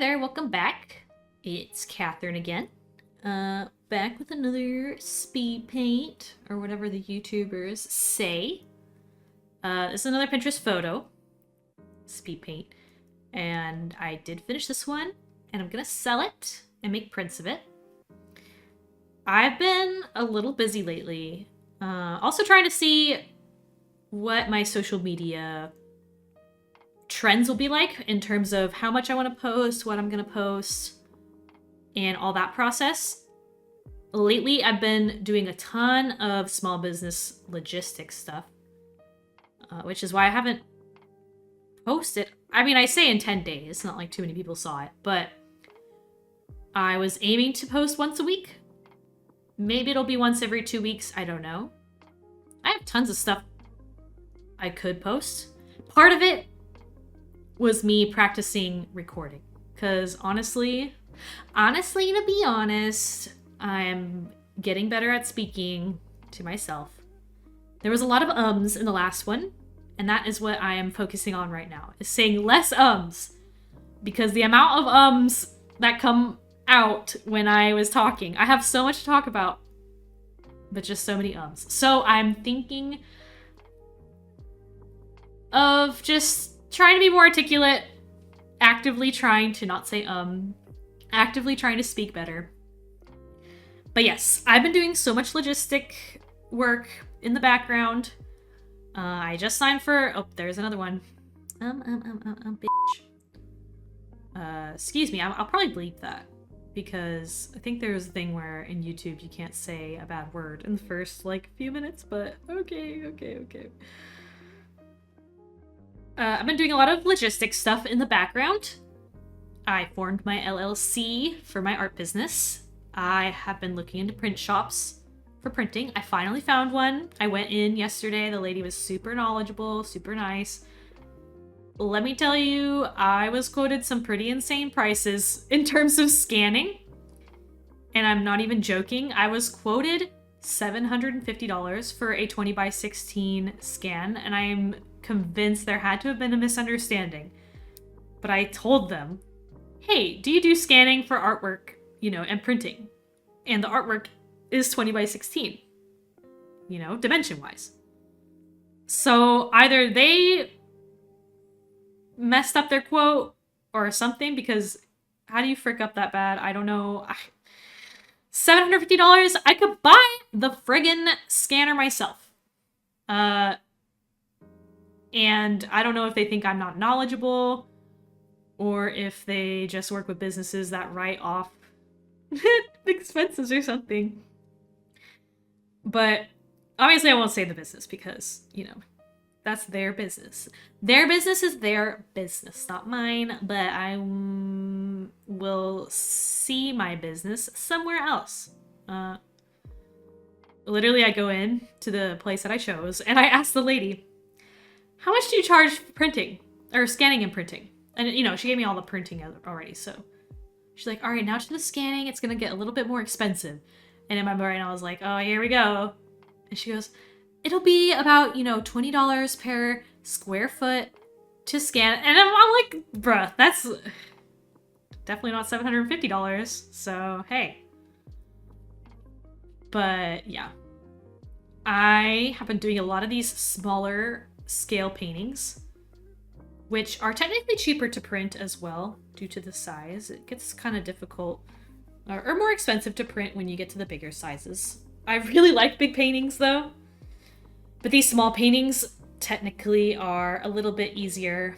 there, welcome back. It's Catherine again. Back with another speed paint, or whatever the YouTubers say. This is another Pinterest photo, speed paint, and I did finish this one, and I'm gonna sell it and make prints of it. I've been a little busy lately, also trying to see what my social media trends will be like in terms of how much I want to post, what I'm going to post, and all that process. Lately, I've been doing a ton of small business logistics stuff, which is why I haven't posted. I mean, I say in 10 days, not like too many people saw it, but I was aiming to post once a week. Maybe it'll be once every 2 weeks. I don't know. I have tons of stuff I could post. Part of it was me practicing recording. Because honestly, to be honest, I'm getting better at speaking to myself. There was a lot of ums in the last one, and that is what I am focusing on right now, is saying less ums. Because the amount of ums that come out when I was talking, I have so much to talk about, but just so many ums. So I'm thinking of just trying to be more articulate, actively trying to not say actively trying to speak better. But yes, I've been doing so much logistic work in the background. I just signed for, oh, there's another one. Bitch. Excuse me, I'll probably bleep that, because I think there's a thing where in YouTube you can't say a bad word in the first, like, few minutes, but okay. I've been doing a lot of logistics stuff in the background. I formed my LLC for my art business. I have been looking into print shops for printing. I finally found one. I went in yesterday. The lady was super knowledgeable, super nice. Let me tell you, I was quoted some pretty insane prices in terms of scanning. And I'm not even joking. I was quoted $750 for a 20 by 16 scan, and I'm convinced there had to have been a misunderstanding. But I told them, hey, do you do scanning for artwork, and printing? And the artwork is 20 by 16, dimension-wise. So either they messed up their quote or something, because how do you frick up that bad? I don't know. $750, I could buy the friggin' scanner myself. And I don't know if they think I'm not knowledgeable, or if they just work with businesses that write off expenses or something. But obviously I won't say the business, because, that's their business. Their business is their business, not mine, but I will see my business somewhere else. Literally, I go in to the place that I chose, and I ask the lady, how much do you charge for printing? Or scanning and printing? And, she gave me all the printing already, so. She's like, all right, now to the scanning, it's gonna get a little bit more expensive. And in my brain, I was like, oh, here we go. And she goes, it'll be about, $20 per square foot to scan. And I'm like, bruh, that's definitely not $750. So, hey. But, yeah. I have been doing a lot of these smaller scale paintings, which are technically cheaper to print as well due to the size. It gets kind of difficult or more expensive to print when you get to the bigger sizes. I really like big paintings though, but these small paintings technically are a little bit easier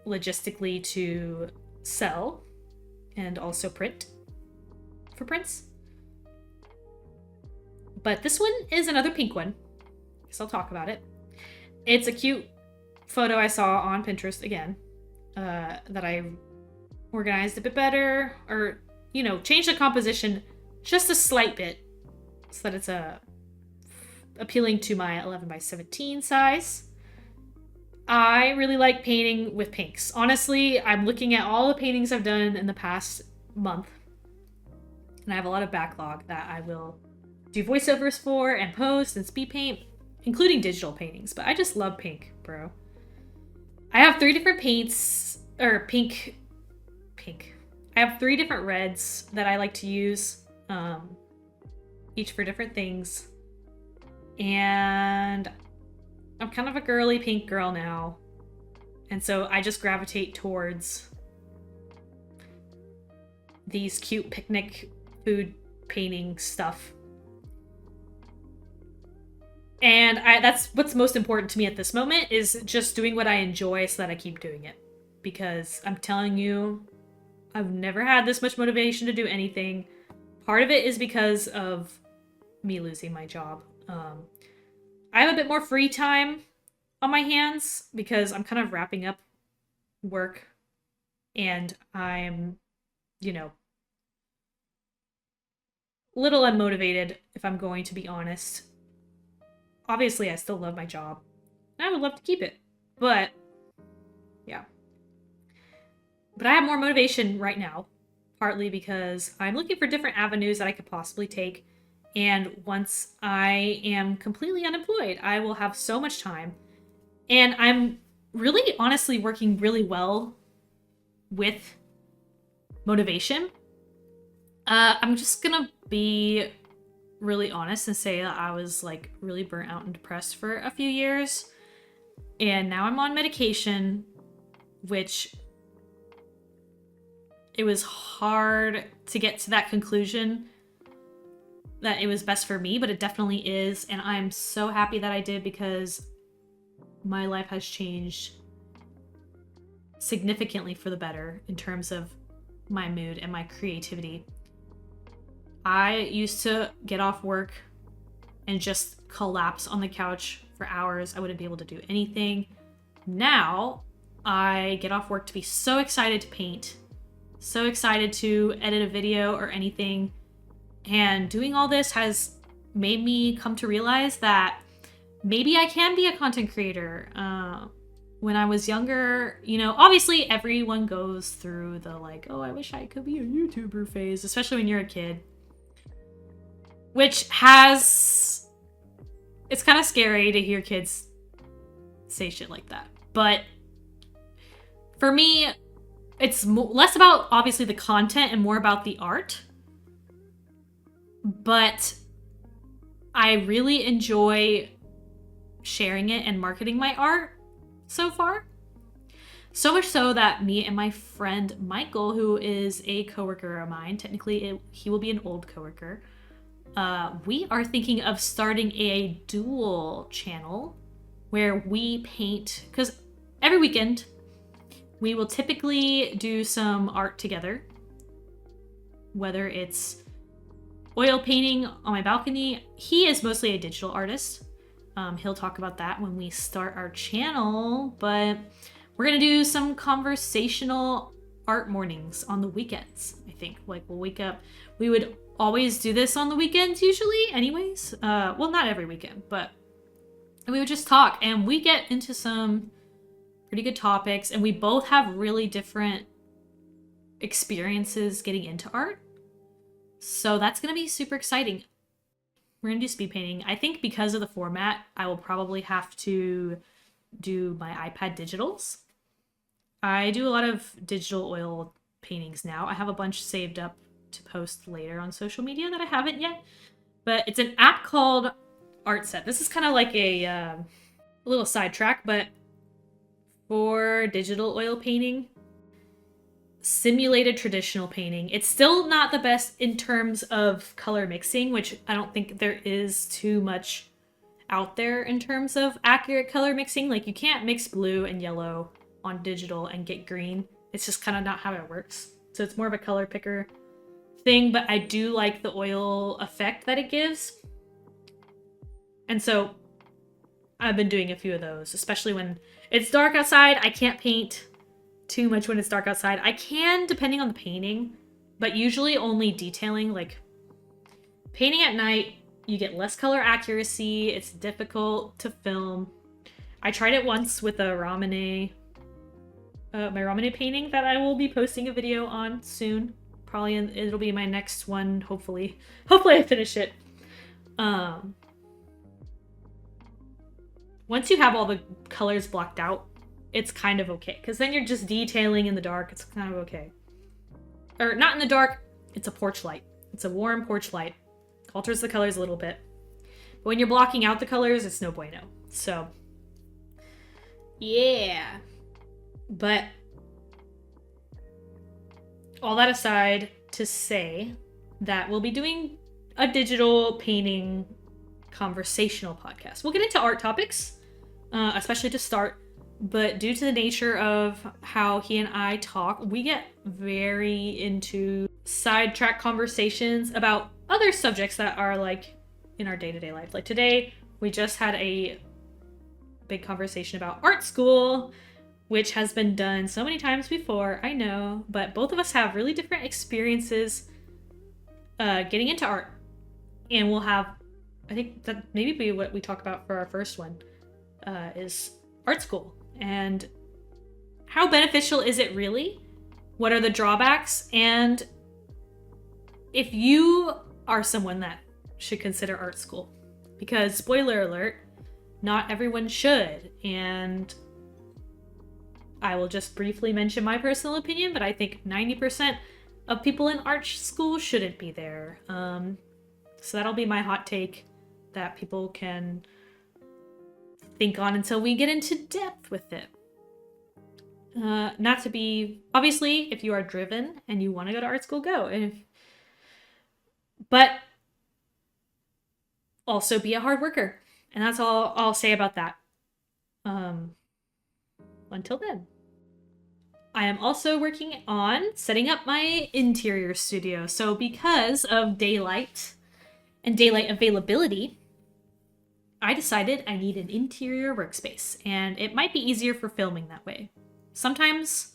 logistically to sell and also print for prints. But this one is another pink one, so I'll talk about it. It's a cute photo I saw on Pinterest again, that I organized a bit better, or, changed the composition just a slight bit so that it's appealing to my 11 by 17 size. I really like painting with pinks. Honestly, I'm looking at all the paintings I've done in the past month, and I have a lot of backlog that I will do voiceovers for and post and speed paint, including digital paintings, but I just love pink, bro. I have 3 different paints, or pink. I have 3 different reds that I like to use, each for different things. And I'm kind of a girly pink girl now. And so I just gravitate towards these cute picnic food painting stuff. And that's what's most important to me at this moment, is just doing what I enjoy so that I keep doing it. Because I'm telling you, I've never had this much motivation to do anything. Part of it is because of me losing my job. I have a bit more free time on my hands because I'm kind of wrapping up work and I'm, you know, little unmotivated, if I'm going to be honest. Obviously, I still love my job. And I would love to keep it. But, yeah. But I have more motivation right now, partly because I'm looking for different avenues that I could possibly take. And once I am completely unemployed, I will have so much time. And I'm really, honestly, working really well with motivation. I'm just gonna be really honest and say that I was like really burnt out and depressed for a few years. And now I'm on medication, which it was hard to get to that conclusion that it was best for me, but it definitely is. And I'm so happy that I did, because my life has changed significantly for the better in terms of my mood and my creativity. I used to get off work and just collapse on the couch for hours. I wouldn't be able to do anything. Now, I get off work to be so excited to paint, so excited to edit a video or anything. And doing all this has made me come to realize that maybe I can be a content creator. When I was younger, you know, obviously everyone goes through the like, oh, I wish I could be a YouTuber phase, especially when you're a kid. Which has... It's kind of scary to hear kids say shit like that. But for me, it's less about, obviously, the content and more about the art. But I really enjoy sharing it and marketing my art so far. So much so that me and my friend Michael, who is a coworker of mine, technically he will be an old coworker, we are thinking of starting a dual channel where we paint, because every weekend we will typically do some art together, whether it's oil painting on my balcony. He is mostly a digital artist. He'll talk about that when we start our channel, but we're gonna do some conversational art mornings on the weekends. I think like we'll wake up, we would always do this on the weekends usually anyways. Well, not every weekend, but we would just talk and we get into some pretty good topics, and we both have really different experiences getting into art. So that's gonna be super exciting. We're gonna do speed painting. I think because of the format, I will probably have to do my iPad digitals. I do a lot of digital oil paintings now. I have a bunch saved up to post later on social media that I haven't yet. But it's an app called Artset. This is kind of like a little sidetrack, but for digital oil painting, simulated traditional painting. It's still not the best in terms of color mixing, which I don't think there is too much out there in terms of accurate color mixing. Like you can't mix blue and yellow on digital and get green. It's just kind of not how it works. So it's more of a color picker thing, but I do like the oil effect that it gives. And so I've been doing a few of those, especially when it's dark outside. I can't paint too much when it's dark outside. I can, depending on the painting, but usually only detailing. Like painting at night, you get less color accuracy. It's difficult to film. I tried it once with a Ramune, my Ramune painting that I will be posting a video on soon. Probably it'll be my next one, hopefully. Hopefully I finish it. Once you have all the colors blocked out, it's kind of okay, because then you're just detailing in the dark. It's kind of okay. or not in the dark, it's a porch light. It's a warm porch light. Alters the colors a little bit. But when you're blocking out the colors, it's no bueno. So, yeah. But all that aside, to say that we'll be doing a digital painting conversational podcast. We'll get into art topics, especially to start. But due to the nature of how he and I talk, we get very into sidetrack conversations about other subjects that are like in our day-to-day life. Like today, we just had a big conversation about art school, which has been done so many times before, I know, but both of us have really different experiences getting into art. And we'll have, I think that maybe be what we talk about for our first one, is art school. And how beneficial is it really? What are the drawbacks? And if you are someone that should consider art school, because spoiler alert, not everyone should. And I will just briefly mention my personal opinion, but I think 90% of people in art school shouldn't be there. So that'll be my hot take that people can think on until we get into depth with it. Not to be, obviously, if you are driven and you want to go to art school, go. But also be a hard worker. And that's all I'll say about that. Until then. I am also working on setting up my interior studio. So because of daylight and daylight availability, I decided I need an interior workspace, and it might be easier for filming that way. Sometimes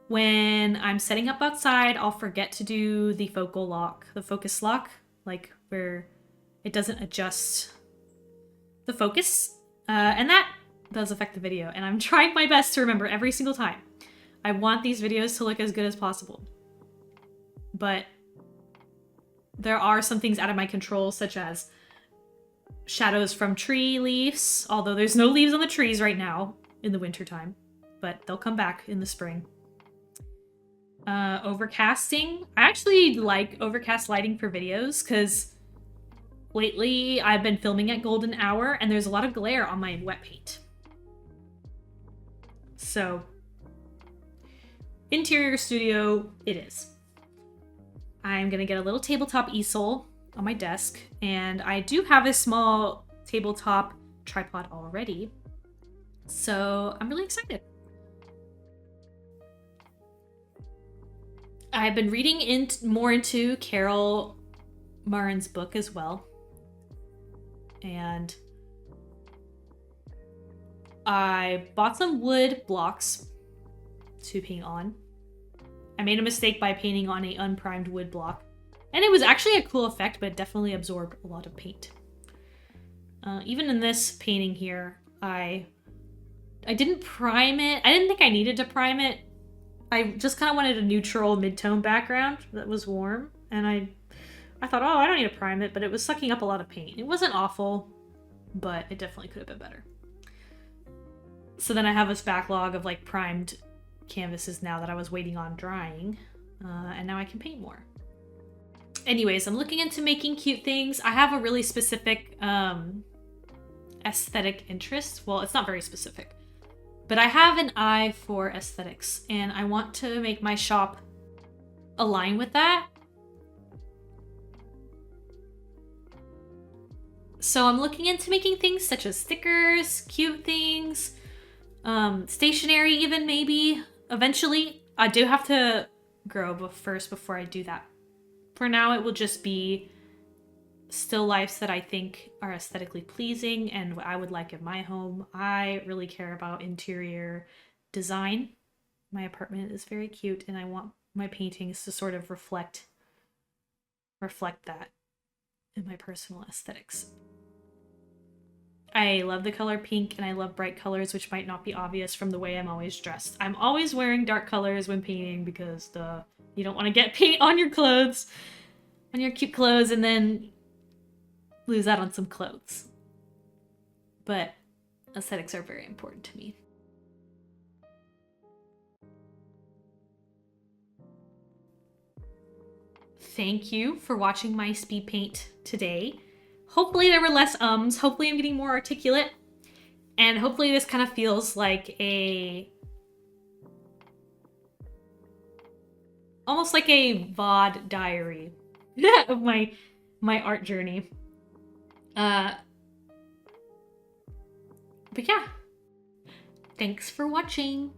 when I'm setting up outside, I'll forget to do the focus lock, like where it doesn't adjust the focus, and that does affect the video, and I'm trying my best to remember every single time. I want these videos to look as good as possible, but there are some things out of my control, such as shadows from tree leaves, although there's no leaves on the trees right now in the wintertime, but they'll come back in the spring. Overcasting. I actually like overcast lighting for videos because lately I've been filming at golden hour and there's a lot of glare on my wet paint. So, interior studio it is. I'm gonna get a little tabletop easel on my desk, and I do have a small tabletop tripod already, so I'm really excited. I've been reading more into Carol Murren's book as well, and I bought some wood blocks to paint on. I made a mistake by painting on an unprimed wood block, and it was actually a cool effect, but it definitely absorbed a lot of paint. Even in this painting here, I didn't prime it. I didn't think I needed to prime it. I just kind of wanted a neutral mid-tone background that was warm, and I thought, oh, I don't need to prime it, but it was sucking up a lot of paint. It wasn't awful, but it definitely could have been better. So then I have this backlog of like primed canvases now that I was waiting on drying, and now I can paint more. Anyways, I'm looking into making cute things. I have a really specific aesthetic interest. Well, it's not very specific, but I have an eye for aesthetics, and I want to make my shop align with that. So I'm looking into making things such as stickers, cute things, stationery even maybe. Eventually, I do have to grow before I do that. For now, it will just be still lifes that I think are aesthetically pleasing and what I would like in my home. I really care about interior design. My apartment is very cute, and I want my paintings to sort of reflect that in my personal aesthetics. I love the color pink, and I love bright colors, which might not be obvious from the way I'm always dressed. I'm always wearing dark colors when painting because you don't want to get paint on your clothes, on your cute clothes, and then lose out on some clothes. But aesthetics are very important to me. thank you for watching my speed paint today. Hopefully there were less ums. Hopefully I'm getting more articulate. And hopefully this kind of feels like almost like a VOD diary of my art journey. But yeah, thanks for watching.